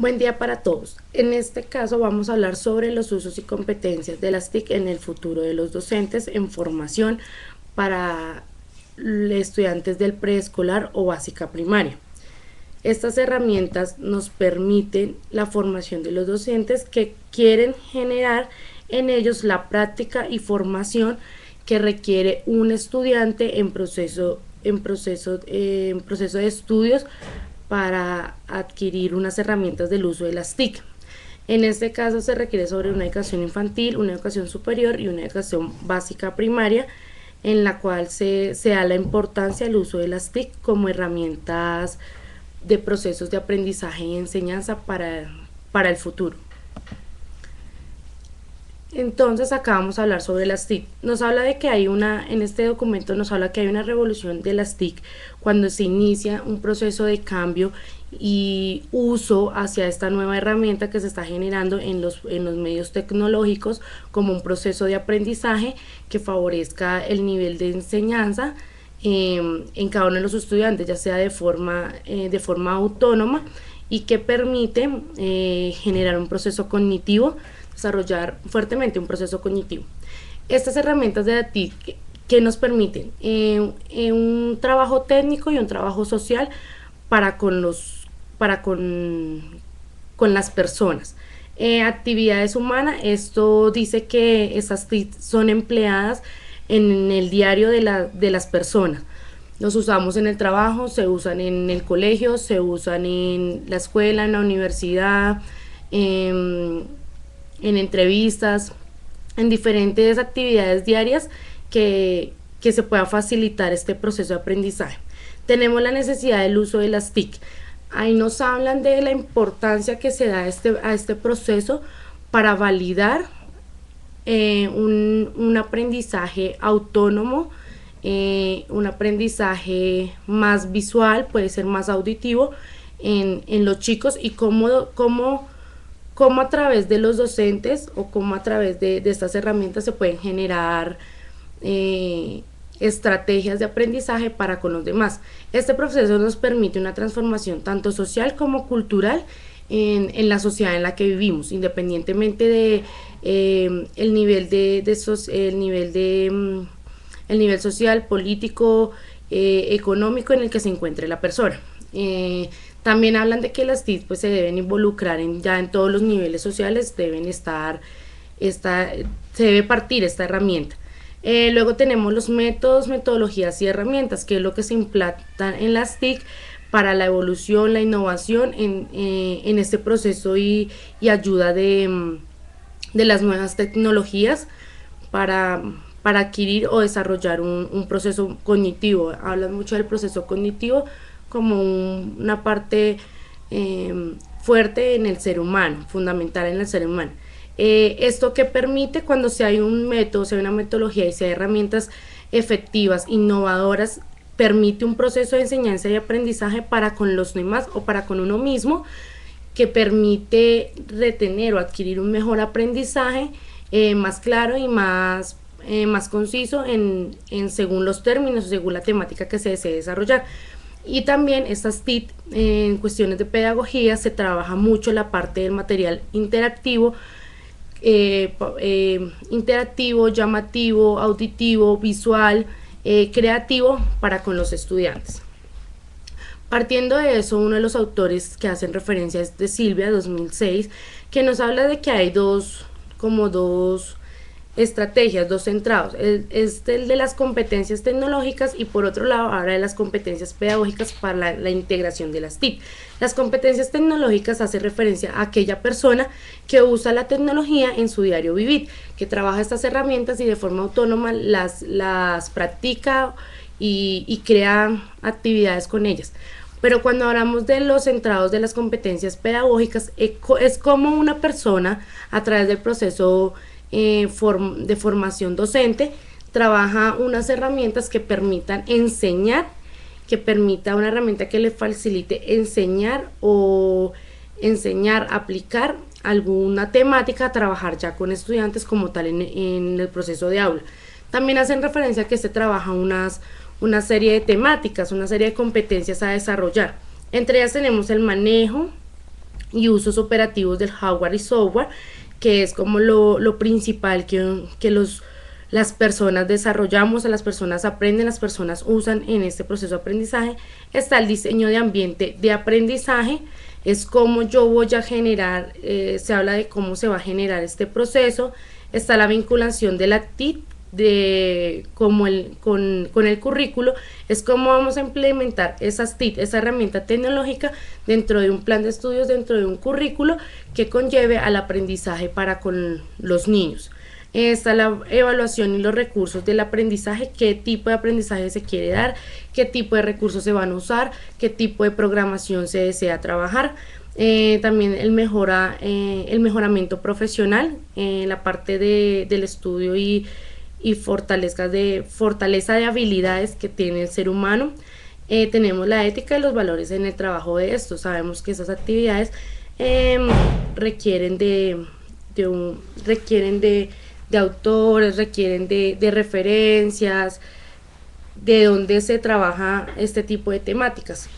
Buen día para todos. En este caso vamos a hablar sobre los usos y competencias de las TIC en el futuro de los docentes en formación para estudiantes del preescolar o básica primaria. Estas herramientas nos permiten la formación de los docentes que quieren generar en ellos la práctica y formación que requiere un estudiante en proceso de estudios para adquirir unas herramientas del uso de las TIC. En este caso se requiere sobre una educación infantil, una educación superior y una educación básica primaria, en la cual se da la importancia del uso de las TIC como herramientas de procesos de aprendizaje y enseñanza para el futuro. Entonces acá vamos a hablar sobre las TIC. Nos habla de que en este documento nos habla que hay una revolución de las TIC cuando se inicia un proceso de cambio y uso hacia esta nueva herramienta que se está generando en los medios tecnológicos como un proceso de aprendizaje que favorezca el nivel de enseñanza en cada uno de los estudiantes, ya sea de forma autónoma, y que permite generar un proceso cognitivo, desarrollar fuertemente un proceso cognitivo. Estas herramientas de la TIC que nos permiten un trabajo técnico y un trabajo social con las personas. Actividades humanas, esto dice que esas TIC son empleadas en el diario de las personas. Los usamos en el trabajo, se usan en el colegio, se usan en la escuela, en la universidad, en entrevistas, en diferentes actividades diarias que se pueda facilitar este proceso de aprendizaje. Tenemos la necesidad del uso de las TIC. Ahí nos hablan de la importancia que se da a este proceso para validar un aprendizaje autónomo, un aprendizaje más visual, puede ser más auditivo en los chicos, y cómo a través de los docentes o cómo a través de estas herramientas se pueden generar estrategias de aprendizaje para con los demás. Este proceso nos permite una transformación tanto social como cultural en la sociedad en la que vivimos, independientemente de el nivel social, político, económico en el que se encuentre la persona. También hablan de que las TIC pues, se deben involucrar ya en todos los niveles sociales, se debe partir esta herramienta. Luego tenemos los métodos, metodologías y herramientas, que es lo que se implantan en las TIC para la evolución, la innovación en este proceso y ayuda de las nuevas tecnologías para adquirir o desarrollar un proceso cognitivo. Hablan mucho del proceso cognitivo como una parte fuerte en el ser humano, fundamental en el ser humano. Esto que permite cuando se hay un método, se hay una metodología y se hay herramientas efectivas, innovadoras, permite un proceso de enseñanza y aprendizaje para con los demás o para con uno mismo, que permite retener o adquirir un mejor aprendizaje más claro y más conciso según los términos o según la temática que se desee desarrollar. Y también estas TIC en cuestiones de pedagogía se trabaja mucho la parte del material interactivo, llamativo, auditivo, visual, creativo para con los estudiantes. Partiendo de eso, uno de los autores que hacen referencia es de Silvia, 2006, que nos habla de que hay dos estrategias, dos centrados. Es el de las competencias tecnológicas y por otro lado ahora de las competencias pedagógicas para la integración de las TIC. Las competencias tecnológicas hace referencia a aquella persona que usa la tecnología en su diario vivir, que trabaja estas herramientas y de forma autónoma las practica y crea actividades con ellas. Pero cuando hablamos de los centrados de las competencias pedagógicas, es como una persona a través del proceso de formación docente trabaja unas herramientas que permitan enseñar, que permita una herramienta que le facilite enseñar aplicar alguna temática, trabajar ya con estudiantes como tal en el proceso de aula. También hacen referencia a que se trabaja una serie de temáticas, una serie de competencias a desarrollar. Entre ellas tenemos el manejo y usos operativos del hardware y software, que es como lo principal que las personas desarrollamos, las personas aprenden, las personas usan en este proceso de aprendizaje. Está el diseño de ambiente de aprendizaje, es cómo yo voy a generar, se habla de cómo se va a generar este proceso. Está la vinculación de la TIC con el currículo, es cómo vamos a implementar esas TIC, esa herramienta tecnológica dentro de un plan de estudios, dentro de un currículo que conlleve al aprendizaje para con los niños. Está la evaluación y los recursos del aprendizaje, qué tipo de aprendizaje se quiere dar, qué tipo de recursos se van a usar, qué tipo de programación se desea trabajar. También el mejoramiento profesional, la parte del estudio y fortaleza de habilidades que tiene el ser humano. Tenemos la ética y los valores en el trabajo de esto. Sabemos que esas actividades requieren de autores, requieren de referencias, de dónde se trabaja este tipo de temáticas.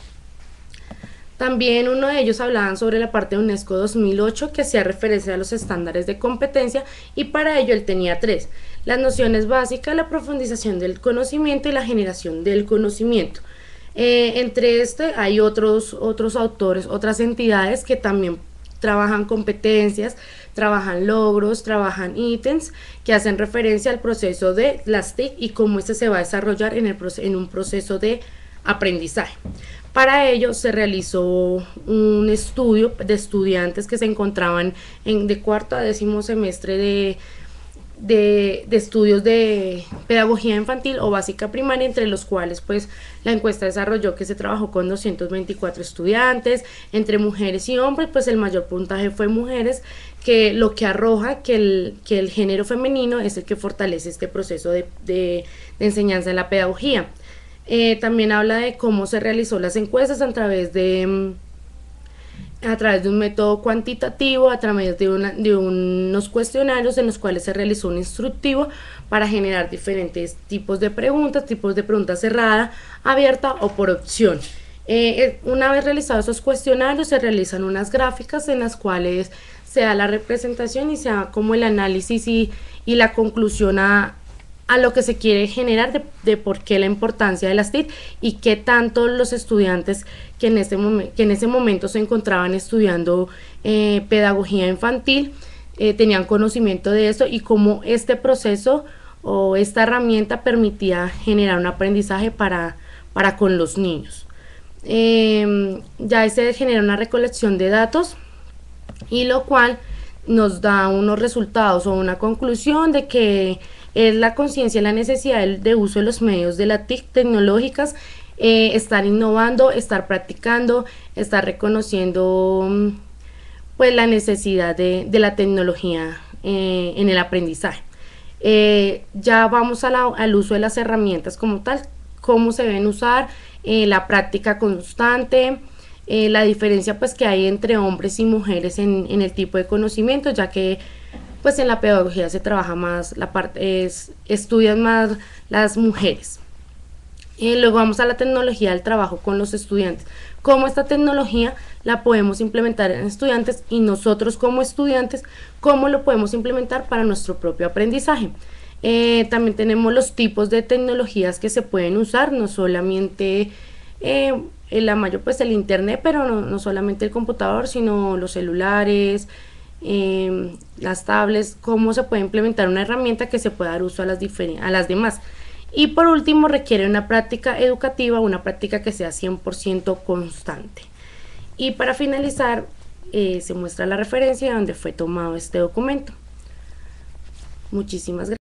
También uno de ellos hablaban sobre la parte de UNESCO 2008 que hacía referencia a los estándares de competencia, y para ello él tenía 3: las nociones básicas, la profundización del conocimiento y la generación del conocimiento. Entre hay otros autores, otras entidades que también trabajan competencias, trabajan logros, trabajan ítems que hacen referencia al proceso de las TIC y cómo este se va a desarrollar en un proceso de aprendizaje. Para ello se realizó un estudio de estudiantes que se encontraban de cuarto a décimo semestre de estudios de pedagogía infantil o básica primaria, entre los cuales pues la encuesta desarrolló que se trabajó con 224 estudiantes, entre mujeres y hombres. Pues el mayor puntaje fue mujeres, que lo que arroja que el género femenino es el que fortalece este proceso de enseñanza en la pedagogía. También habla de cómo se realizó las encuestas a través de un método cuantitativo, a través de unos cuestionarios en los cuales se realizó un instructivo para generar diferentes tipos de preguntas cerrada, abierta o por opción. Una vez realizados esos cuestionarios, se realizan unas gráficas en las cuales se da la representación y se da como el análisis y la conclusión a lo que se quiere generar de por qué la importancia de las TIC y qué tanto los estudiantes que en ese momento se encontraban estudiando pedagogía infantil tenían conocimiento de eso, y cómo este proceso o esta herramienta permitía generar un aprendizaje para con los niños. Ya se genera una recolección de datos, y lo cual nos da unos resultados o una conclusión de que es la conciencia y la necesidad de uso de los medios de la TIC tecnológicas, estar innovando, estar practicando, estar reconociendo pues la necesidad de la tecnología en el aprendizaje. Ya vamos al uso de las herramientas como tal, cómo se deben usar, la práctica constante, la diferencia pues que hay entre hombres y mujeres en el tipo de conocimiento, ya que pues en la pedagogía se trabaja más, estudian más las mujeres. Luego vamos a la tecnología del trabajo con los estudiantes, cómo esta tecnología la podemos implementar en estudiantes, y nosotros como estudiantes cómo lo podemos implementar para nuestro propio aprendizaje. También tenemos los tipos de tecnologías que se pueden usar, no solamente la mayor pues el internet, pero no solamente el computador, sino los celulares, las tablets, cómo se puede implementar una herramienta que se pueda dar uso a las demás. Y por último, requiere una práctica educativa, una práctica que sea 100% constante. Y para finalizar, se muestra la referencia donde fue tomado este documento. Muchísimas gracias.